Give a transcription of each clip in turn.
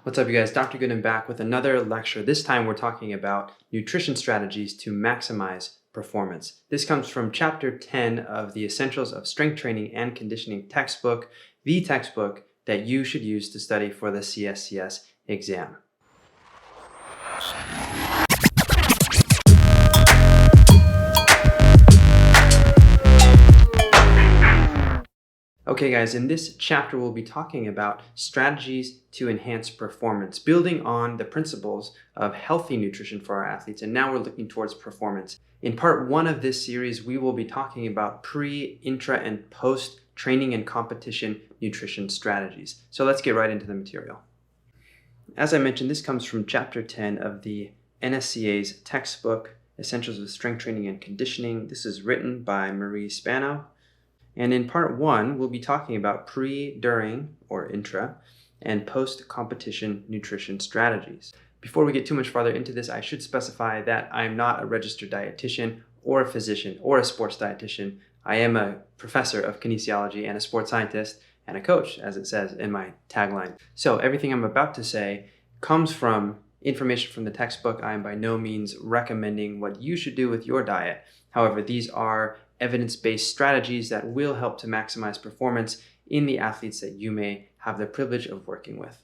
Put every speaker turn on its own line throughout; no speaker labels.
What's up, you guys? Dr. Goodin back with another lecture. This time we're talking about nutrition strategies to maximize performance. This comes from Chapter 10 of the Essentials of Strength Training and Conditioning textbook, the textbook that you should use to study for the CSCS exam. Okay guys, in this chapter we'll be talking about strategies to enhance performance, building on the principles of healthy nutrition for our athletes, and now we're looking towards performance. In part 1 of this series, we will be talking about pre, intra, and post training and competition nutrition strategies. So let's get right into the material. As I mentioned, this comes from Chapter 10 of the NSCA's textbook, Essentials of Strength Training and Conditioning. This is written by Marie Spano. And in part 1, we'll be talking about pre, during, or intra, and post-competition nutrition strategies. Before we get too much farther into this, I should specify that I'm not a registered dietitian or a physician or a sports dietitian. I am a professor of kinesiology and a sports scientist and a coach, as it says in my tagline. So everything I'm about to say comes from information from the textbook. I am by no means recommending what you should do with your diet. However, these are evidence-based strategies that will help to maximize performance in the athletes that you may have the privilege of working with.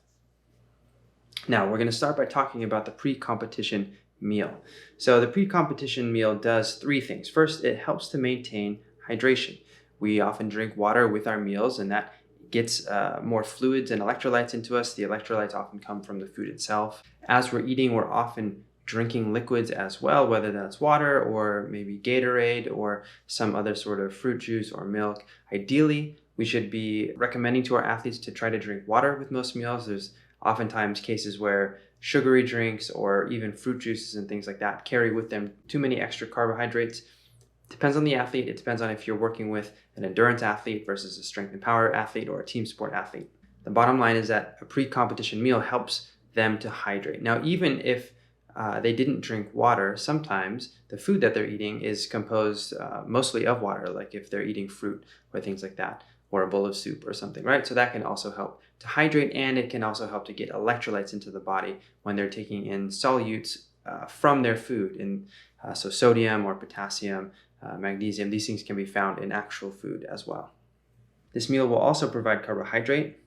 Now, we're going to start by talking about the pre-competition meal. So the pre-competition meal does 3 things. First, it helps to maintain hydration. We often drink water with our meals, and that gets more fluids and electrolytes into us. The electrolytes often come from the food itself. As we're eating, we're often drinking liquids as well, whether that's water or maybe Gatorade or some other sort of fruit juice or milk. Ideally, we should be recommending to our athletes to try to drink water with most meals. There's oftentimes cases where sugary drinks or even fruit juices and things like that carry with them too many extra carbohydrates. Depends on the athlete. It depends on if you're working with an endurance athlete versus a strength and power athlete or a team sport athlete. The bottom line is that a pre-competition meal helps them to hydrate. Now, even if they didn't drink water, sometimes the food that they're eating is composed mostly of water, like if they're eating fruit or things like that, or a bowl of soup or something, right? So that can also help to hydrate, and it can also help to get electrolytes into the body when they're taking in solutes from their food. So sodium or potassium, magnesium, these things can be found in actual food as well. This meal will also provide carbohydrate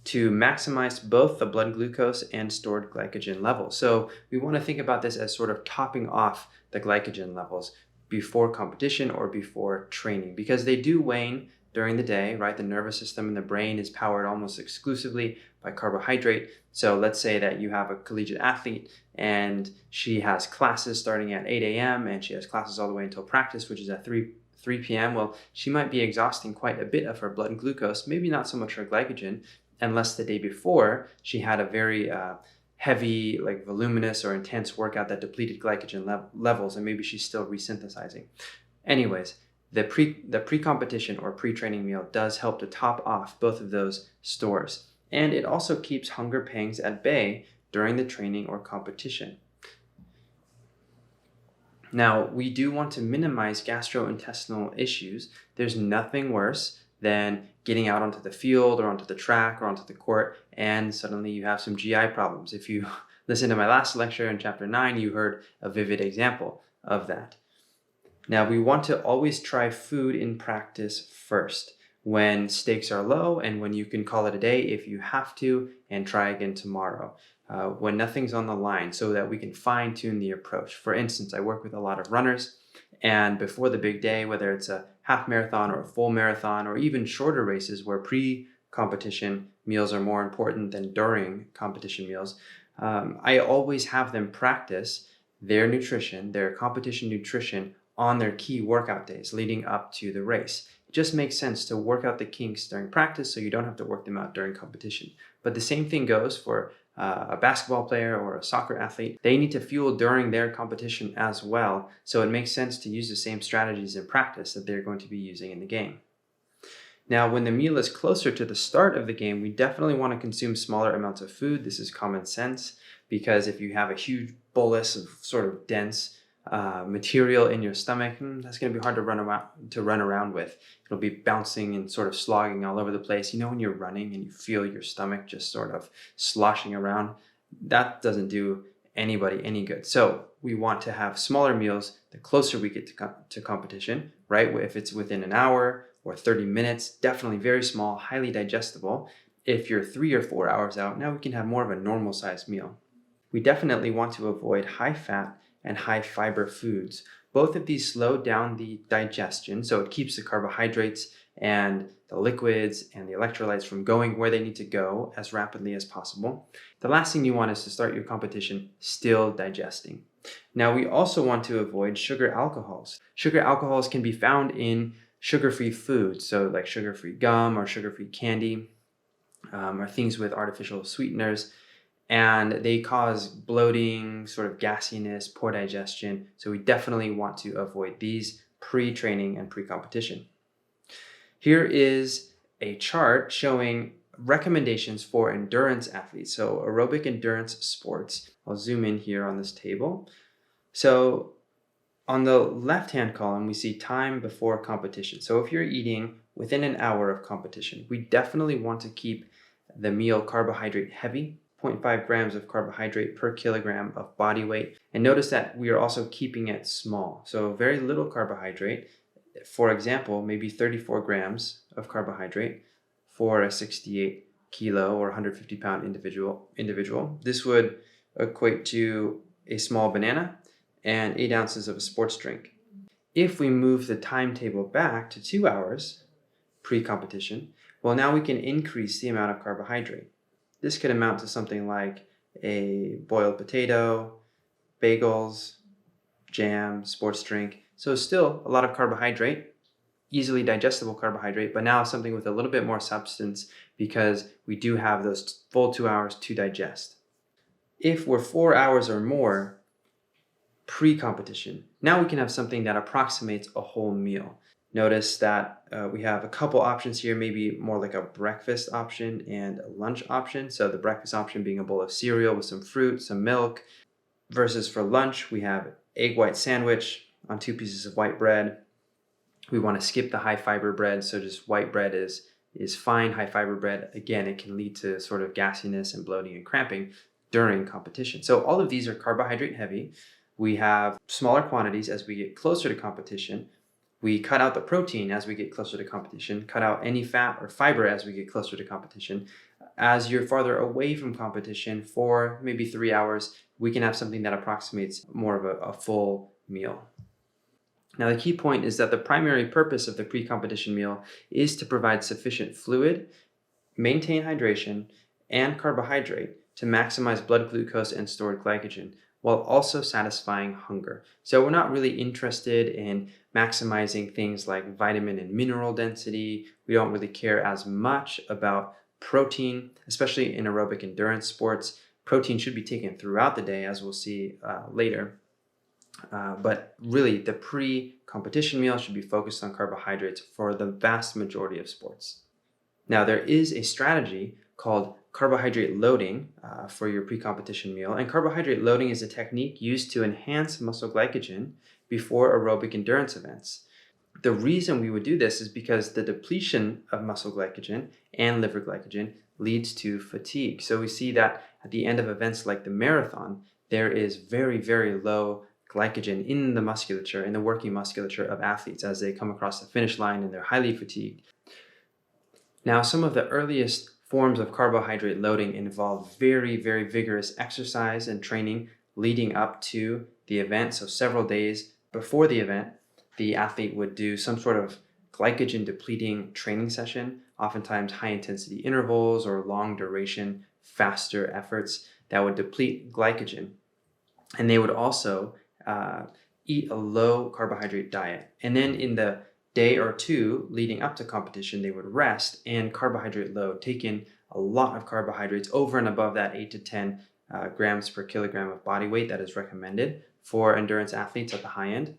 to maximize both the blood glucose and stored glycogen levels. So we want to think about this as sort of topping off the glycogen levels before competition or before training, because they do wane during the day, right? The nervous system and the brain is powered almost exclusively by carbohydrate. So let's say that you have a collegiate athlete and she has classes starting at 8 a.m. and she has classes all the way until practice, which is at 3 p.m. Well, she might be exhausting quite a bit of her blood glucose, maybe not so much her glycogen, unless the day before she had a very heavy, like voluminous or intense workout that depleted glycogen levels, and maybe she's still resynthesizing. Anyways, the pre-competition or pre-training meal does help to top off both of those stores, and it also keeps hunger pangs at bay during the training or competition. Now, we do want to minimize gastrointestinal issues. There's nothing worse than getting out onto the field or onto the track or onto the court and suddenly you have some GI problems. If you listen to my last lecture in Chapter 9, you heard a vivid example of that. Now, we want to always try food in practice first when stakes are low and when you can call it a day if you have to and try again tomorrow. When nothing's on the line, so that we can fine-tune the approach. For instance, I work with a lot of runners, and before the big day, whether it's a half marathon or a full marathon or even shorter races where pre-competition meals are more important than during competition meals, I always have them practice their nutrition, their competition nutrition, on their key workout days leading up to the race. It just makes sense to work out the kinks during practice so you don't have to work them out during competition. But the same thing goes for a basketball player or a soccer athlete. They need to fuel during their competition as well, so it makes sense to use the same strategies in practice that they're going to be using in the game. Now, when the meal is closer to the start of the game, we definitely want to consume smaller amounts of food. This is common sense, because if you have a huge bolus of sort of dense material in your stomach, that's going to be hard to run around with. It'll be bouncing and sort of slogging all over the place. You know, when you're running and you feel your stomach just sort of sloshing around, that doesn't do anybody any good. So we want to have smaller meals the closer we get to competition, right? If it's within an hour or 30 minutes, definitely very small, highly digestible. If you're 3 or 4 hours out, now we can have more of a normal sized meal. We definitely want to avoid high fat and high fiber foods. Both of these slow down the digestion, so it keeps the carbohydrates and the liquids and the electrolytes from going where they need to go as rapidly as possible. The last thing you want is to start your competition still digesting. Now, we also want to avoid sugar alcohols. Sugar alcohols can be found in sugar-free foods, so like sugar-free gum or sugar-free candy, or things with artificial sweeteners. And they cause bloating, sort of gassiness, poor digestion. So we definitely want to avoid these pre-training and pre-competition. Here is a chart showing recommendations for endurance athletes. So aerobic endurance sports. I'll zoom in here on this table. So on the left-hand column, we see time before competition. So if you're eating within an hour of competition, we definitely want to keep the meal carbohydrate heavy, 0.5 grams of carbohydrate per kilogram of body weight. And notice that we are also keeping it small. So very little carbohydrate. For example, maybe 34 grams of carbohydrate for a 68 kilo or 150 pound individual. This would equate to a small banana and 8 ounces of a sports drink. If we move the timetable back to 2 hours pre-competition, well, now we can increase the amount of carbohydrate. This could amount to something like a boiled potato, bagels, jam, sports drink. So still a lot of carbohydrate, easily digestible carbohydrate, but now something with a little bit more substance because we do have those full 2 hours to digest. If we're 4 hours or more pre-competition, now we can have something that approximates a whole meal. Notice that we have a couple options here, maybe more like a breakfast option and a lunch option. So the breakfast option being a bowl of cereal with some fruit, some milk, versus for lunch, we have egg white sandwich on 2 pieces of white bread. We want to skip the high fiber bread, so just white bread is fine. High fiber bread, again, it can lead to sort of gassiness and bloating and cramping during competition. So all of these are carbohydrate heavy. We have smaller quantities as we get closer to competition. We cut out the protein as we get closer to competition, cut out any fat or fiber as we get closer to competition. As you're farther away from competition for maybe 3 hours, we can have something that approximates more of a full meal. Now, the key point is that the primary purpose of the pre-competition meal is to provide sufficient fluid, maintain hydration, and carbohydrate to maximize blood glucose and stored glycogen, while also satisfying hunger. So we're not really interested in maximizing things like vitamin and mineral density. We don't really care as much about protein, especially in aerobic endurance sports. Protein should be taken throughout the day, as we'll see later. But really, the pre-competition meal should be focused on carbohydrates for the vast majority of sports. Now, there is a strategy called carbohydrate loading for your pre-competition meal. And carbohydrate loading is a technique used to enhance muscle glycogen before aerobic endurance events. The reason we would do this is because the depletion of muscle glycogen and liver glycogen leads to fatigue. So we see that at the end of events like the marathon, there is very, very low glycogen in the musculature, in the working musculature of athletes as they come across the finish line and they're highly fatigued. Now, some of the earliest forms of carbohydrate loading involve very, very vigorous exercise and training leading up to the event. So several days before the event, the athlete would do some sort of glycogen depleting training session, oftentimes high intensity intervals or long duration, faster efforts that would deplete glycogen. And they would also eat a low carbohydrate diet. And then in the day or two leading up to competition, they would rest and carbohydrate load, take in a lot of carbohydrates over and above that 8 to 10 grams per kilogram of body weight that is recommended for endurance athletes at the high end.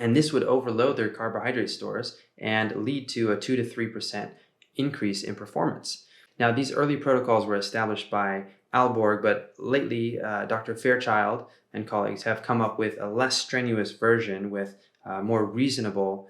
And this would overload their carbohydrate stores and lead to a 2 to 3% increase in performance. Now, these early protocols were established by Alborg, but lately Dr. Fairchild and colleagues have come up with a less strenuous version with more reasonable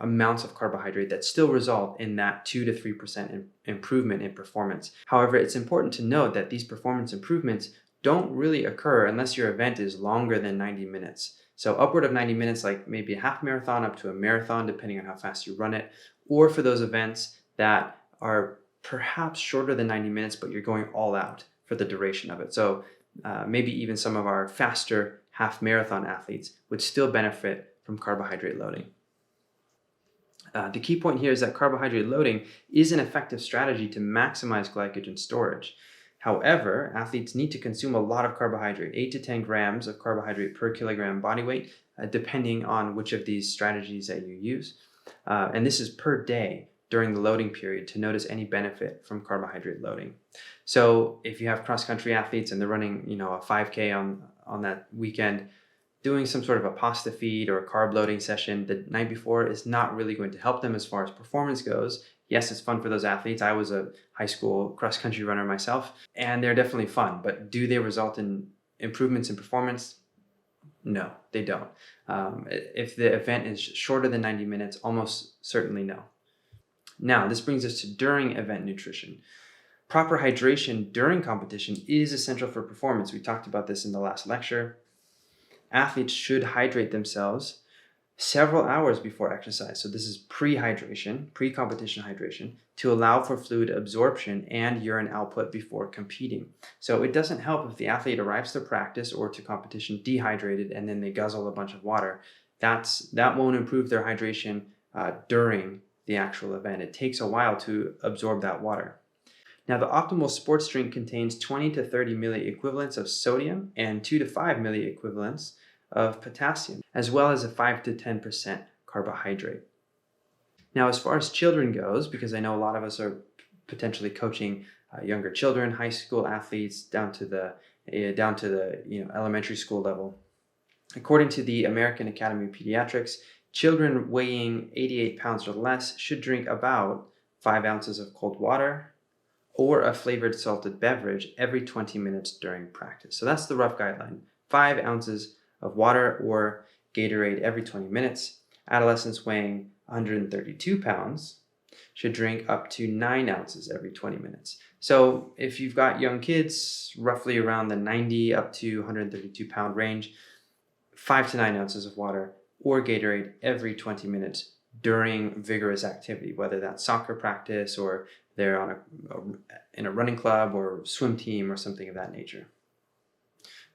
amounts of carbohydrate that still result in that 2 to 3% improvement in performance. However, it's important to note that these performance improvements don't really occur unless your event is longer than 90 minutes. So upward of 90 minutes, like maybe a half marathon up to a marathon, depending on how fast you run it, or for those events that are perhaps shorter than 90 minutes, but you're going all out for the duration of it. So maybe even some of our faster half marathon athletes would still benefit from carbohydrate loading. The key point here is that carbohydrate loading is an effective strategy to maximize glycogen storage. However, athletes need to consume a lot of carbohydrate, 8 to 10 grams of carbohydrate per kilogram body weight, depending on which of these strategies that you use. And this is per day during the loading period to notice any benefit from carbohydrate loading. So if you have cross-country athletes and they're running, a 5K on that weekend, doing some sort of a pasta feed or a carb loading session the night before is not really going to help them as far as performance goes. Yes, it's fun for those athletes. I was a high school cross-country runner myself, and they're definitely fun, but do they result in improvements in performance? No, they don't. If the event is shorter than 90 minutes, almost certainly no. Now, this brings us to during event nutrition. Proper hydration during competition is essential for performance. We talked about this in the last lecture. Athletes should hydrate themselves several hours before exercise. So this is pre-hydration, pre-competition hydration, to allow for fluid absorption and urine output before competing. So it doesn't help if the athlete arrives to practice or to competition dehydrated and then they guzzle a bunch of water. That won't improve their hydration during the actual event. It takes a while to absorb that water. Now, the optimal sports drink contains 20 to 30 milliequivalents of sodium and 2 to 5 milliequivalents of potassium, as well as a 5 to 10% carbohydrate. Now, as far as children goes, because I know a lot of us are potentially coaching younger children, high school athletes, down to the elementary school level. According to the American Academy of Pediatrics, children weighing 88 pounds or less should drink about 5 ounces of cold water or a flavored salted beverage every 20 minutes during practice. So that's the rough guideline. 5 ounces of water or Gatorade every 20 minutes. Adolescents weighing 132 pounds should drink up to 9 ounces every 20 minutes. So if you've got young kids, roughly around the 90 up to 132 pound range, 5 to 9 ounces of water or Gatorade every 20 minutes during vigorous activity, whether that's soccer practice or they're in a running club or swim team or something of that nature.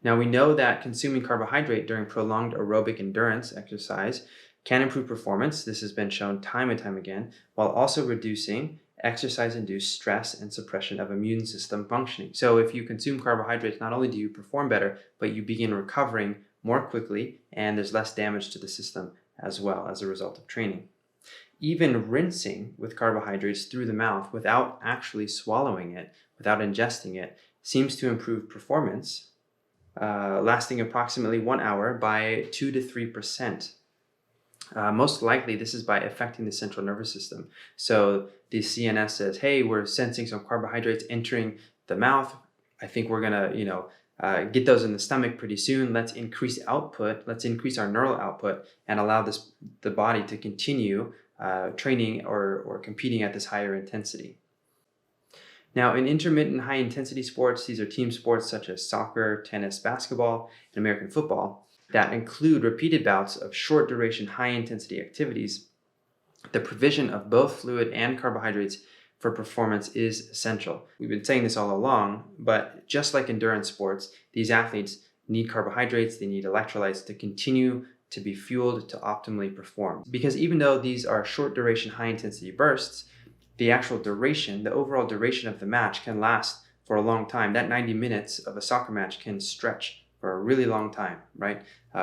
Now, we know that consuming carbohydrate during prolonged aerobic endurance exercise can improve performance. This has been shown time and time again, while also reducing exercise-induced stress and suppression of immune system functioning. So if you consume carbohydrates, not only do you perform better, but you begin recovering more quickly, and there's less damage to the system as well as a result of training. Even rinsing with carbohydrates through the mouth without actually swallowing it, without ingesting it, seems to improve performance, lasting approximately 1 hour by 2 to 3%. Most likely, this is by affecting the central nervous system. So the CNS says, hey, we're sensing some carbohydrates entering the mouth. I think we're going to, get those in the stomach pretty soon. Let's increase output. Let's increase our neural output and allow the body to continue training or competing at this higher intensity. Now, in intermittent high-intensity sports, these are team sports such as soccer, tennis, basketball, and American football that include repeated bouts of short-duration, high-intensity activities. The provision of both fluid and carbohydrates for performance is essential. We've been saying this all along, but just like endurance sports, these athletes need carbohydrates, they need electrolytes to continue to be fueled to optimally perform. Because even though these are short-duration, high-intensity bursts, the actual duration, the overall duration of the match can last for a long time. That 90 minutes of a soccer match can stretch for a really long time, right?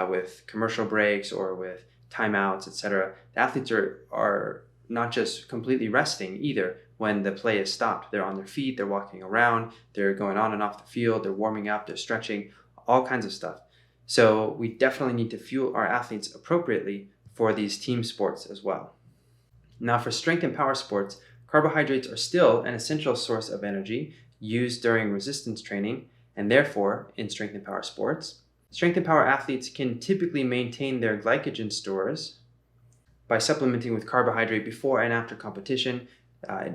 With commercial breaks or with timeouts, etc. The athletes are not just completely resting either when the play is stopped. They're on their feet, they're walking around, they're going on and off the field, they're warming up, they're stretching, all kinds of stuff. So we definitely need to fuel our athletes appropriately for these team sports as well. Now, for strength and power sports, Carbohydrates are still an essential source of energy used during resistance training and therefore in strength and power sports. Strength and power athletes can typically maintain their glycogen stores by supplementing with carbohydrate before and after competition.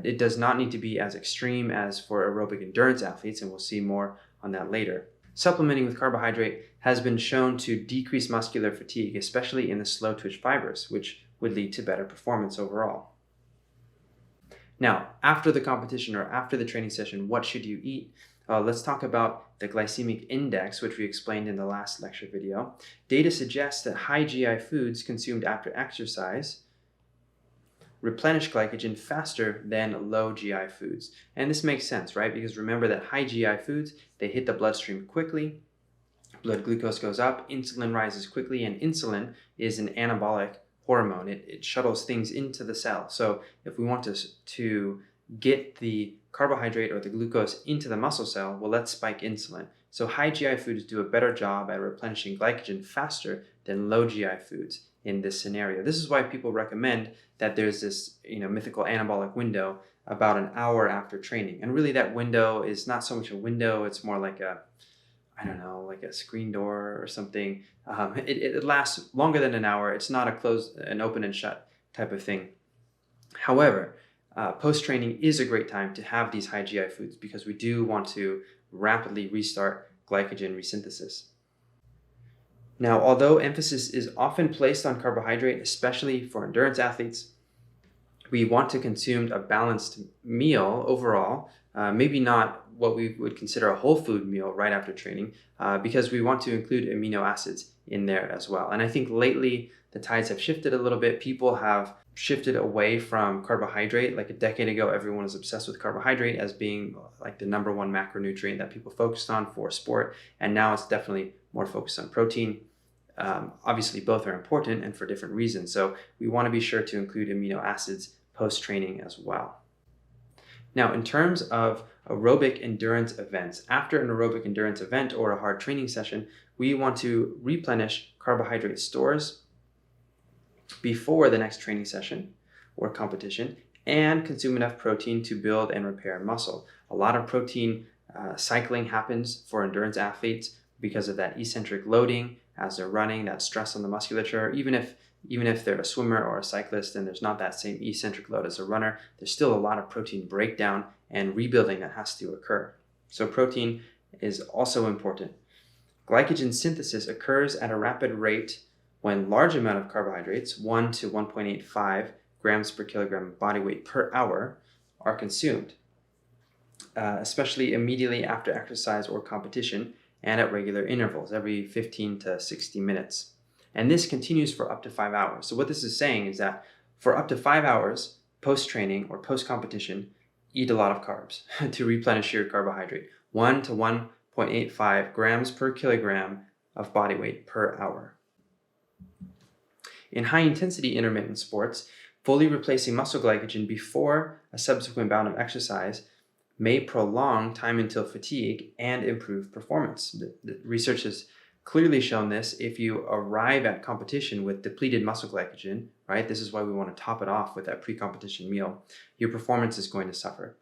It does not need to be as extreme as for aerobic endurance athletes, and we'll see more on that later. Supplementing with carbohydrate has been shown to decrease muscular fatigue, especially in the slow twitch fibers, which would lead to better performance overall. Now, after the competition or after the training session, what should you eat? Let's talk about the glycemic index, which we explained in the last lecture video. Data suggests that high GI foods consumed after exercise replenish glycogen faster than low GI foods. And this makes sense, right? Because remember that high GI foods, they hit the bloodstream quickly, blood glucose goes up, insulin rises quickly, and insulin is an anabolic hormone. It shuttles things into the cell. So if we want to get the carbohydrate or the glucose into the muscle cell, well, let's spike insulin. So high GI foods do a better job at replenishing glycogen faster than low GI foods in this scenario. This is why people recommend that there's this mythical anabolic window about an hour after training. And really that window is not so much a window, it's more like a screen door or something. It lasts longer than an hour. It's not an open and shut type of thing. However, post-training is a great time to have these high GI foods because we do want to rapidly restart glycogen resynthesis. Now, although emphasis is often placed on carbohydrate, especially for endurance athletes, we want to consume a balanced meal overall, maybe not what we would consider a whole food meal right after training, because we want to include amino acids in there as well. And I think lately the tides have shifted a little bit. People have shifted away from carbohydrate. Like a decade ago, everyone was obsessed with carbohydrate as being like the number one macronutrient that people focused on for sport. And now it's definitely more focused on protein. Obviously, both are important and for different reasons. So we want to be sure to include amino acids post-training as well. Now, in terms of aerobic endurance events, after an aerobic endurance event or a hard training session, we want to replenish carbohydrate stores before the next training session or competition and consume enough protein to build and repair muscle. A lot of protein cycling happens for endurance athletes because of that eccentric loading as they're running, that stress on the musculature. Even if they're a swimmer or a cyclist and there's not that same eccentric load as a runner, there's still a lot of protein breakdown and rebuilding that has to occur. So protein is also important. Glycogen synthesis occurs at a rapid rate when large amount of carbohydrates, 1 to 1.85 grams per kilogram body weight per hour, are consumed, especially immediately after exercise or competition and at regular intervals, every 15 to 60 minutes. And this continues for up to 5 hours. So what this is saying is that for up to 5 hours post-training or post-competition, eat a lot of carbs to replenish your carbohydrate, 1 to 1.85 grams per kilogram of body weight per hour. In high-intensity intermittent sports, fully replacing muscle glycogen before a subsequent bout of exercise may prolong time until fatigue and improve performance. The research has clearly shown this. If you arrive at competition with depleted muscle glycogen, right, this is why we want to top it off with that pre-competition meal, your performance is going to suffer.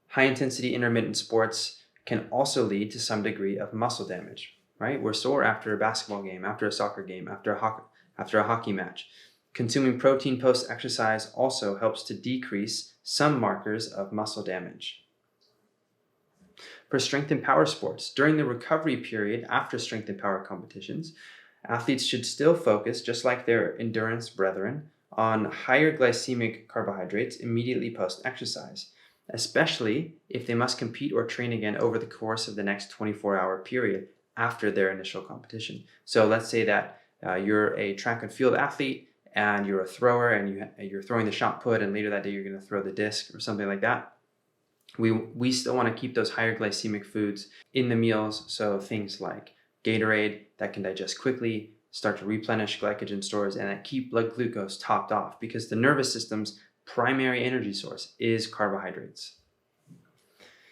High-intensity intermittent sports can also lead to some degree of muscle damage, right? We're sore after a basketball game, after a soccer game, after a hockey match. Consuming protein post-exercise also helps to decrease some markers of muscle damage. For strength and power sports, during the recovery period after strength and power competitions, athletes should still focus, just like their endurance brethren, on higher glycemic carbohydrates immediately post-exercise, especially if they must compete or train again over the course of the next 24-hour period after their initial competition. So let's say that you're a track and field athlete and you're a thrower and you're throwing the shot put, and later that day you're going to throw the disc or something like that. We still want to keep those higher glycemic foods in the meals, so things like Gatorade that can digest quickly, start to replenish glycogen stores, and that keep blood glucose topped off, because the nervous system's primary energy source is carbohydrates.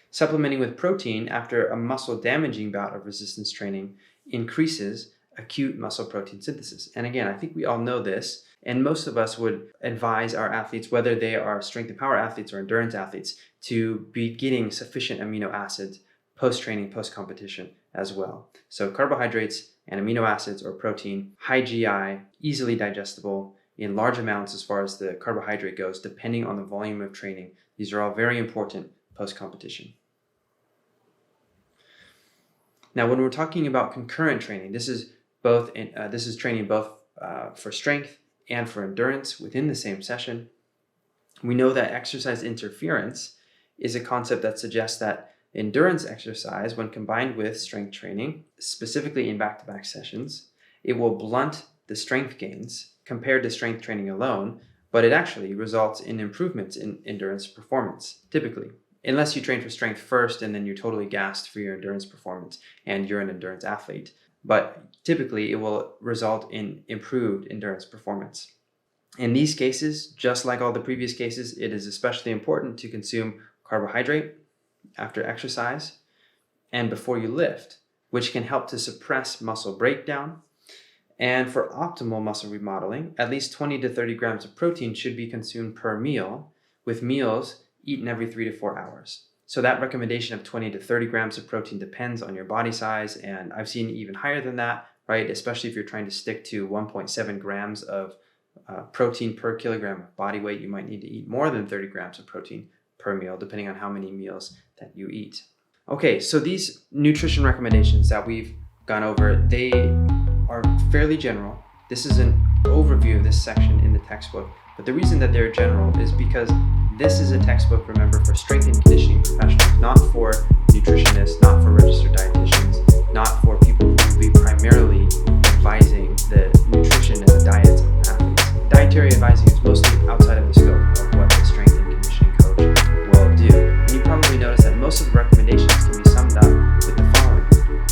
Supplementing with protein after a muscle damaging bout of resistance training increases acute muscle protein synthesis. And again, I think we all know this, and most of us would advise our athletes, whether they are strength and power athletes or endurance athletes, to be getting sufficient amino acids post-training, post-competition as well. So carbohydrates and amino acids or protein, high GI, easily digestible in large amounts as far as the carbohydrate goes, depending on the volume of training. These are all very important post-competition. Now, when we're talking about concurrent training, this is training both for strength and for endurance within the same session. We know that exercise interference is a concept that suggests that endurance exercise, when combined with strength training, specifically in back-to-back sessions, it will blunt the strength gains compared to strength training alone, but it actually results in improvements in endurance performance, typically. Unless you train for strength first and then you're totally gassed for your endurance performance and you're an endurance athlete. But typically it will result in improved endurance performance. In these cases, just like all the previous cases, it is especially important to consume carbohydrate after exercise and before you lift, which can help to suppress muscle breakdown. And for optimal muscle remodeling, at least 20 to 30 grams of protein should be consumed per meal, with meals eaten every 3 to 4 hours. So that recommendation of 20 to 30 grams of protein depends on your body size, and I've seen even higher than that, right? Especially if you're trying to stick to 1.7 grams of protein per kilogram of body weight, you might need to eat more than 30 grams of protein per meal, depending on how many meals that you eat. Okay, so these nutrition recommendations that we've gone over, they are fairly general. This is an overview of this section in the textbook, but the reason that they're general is because this is a textbook, remember, for strength and conditioning professionals, not for nutritionists, not for registered dietitians, not for people who will be primarily advising the nutrition and the diets of athletes. Dietary advising is mostly outside of the scope of what the strength and conditioning coach will do. And you probably notice that most of the recommendations can be summed up with the following.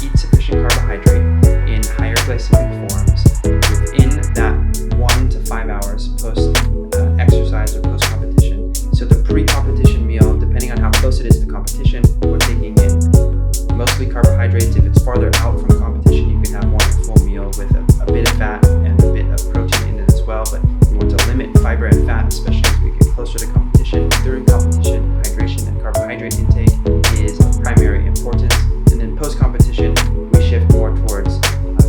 Eat sufficient carbohydrate in higher glycemic forms within that 1 to 5 hours post-exercise or post-competition. So the pre-competition meal, depending on how close it is to competition, we're taking in mostly carbohydrates. If it's farther out from competition, you can have more of a full meal with a bit of fat and a bit of protein in it as well. But we want to limit fiber and fat, especially as we get closer to competition. During competition, hydration and carbohydrate intake is of primary importance. And then post-competition, we shift more towards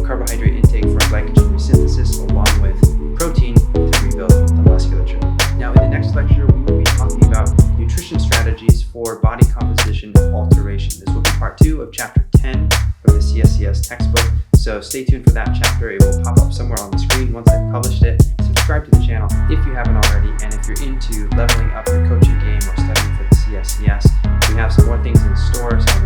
carbohydrate intake for glycogen resynthesis along with protein to rebuild the musculature. Now, in the next lecture, we will be talking about nutrition strategies for body composition alteration. This will be part 2 of chapter 10 from the CSCS textbook. So stay tuned for that chapter. It will pop up somewhere on the screen once I've published it. Subscribe to the channel if you haven't already. And if you're into leveling up your coaching game or studying for the CSCS, we have some more things in store. So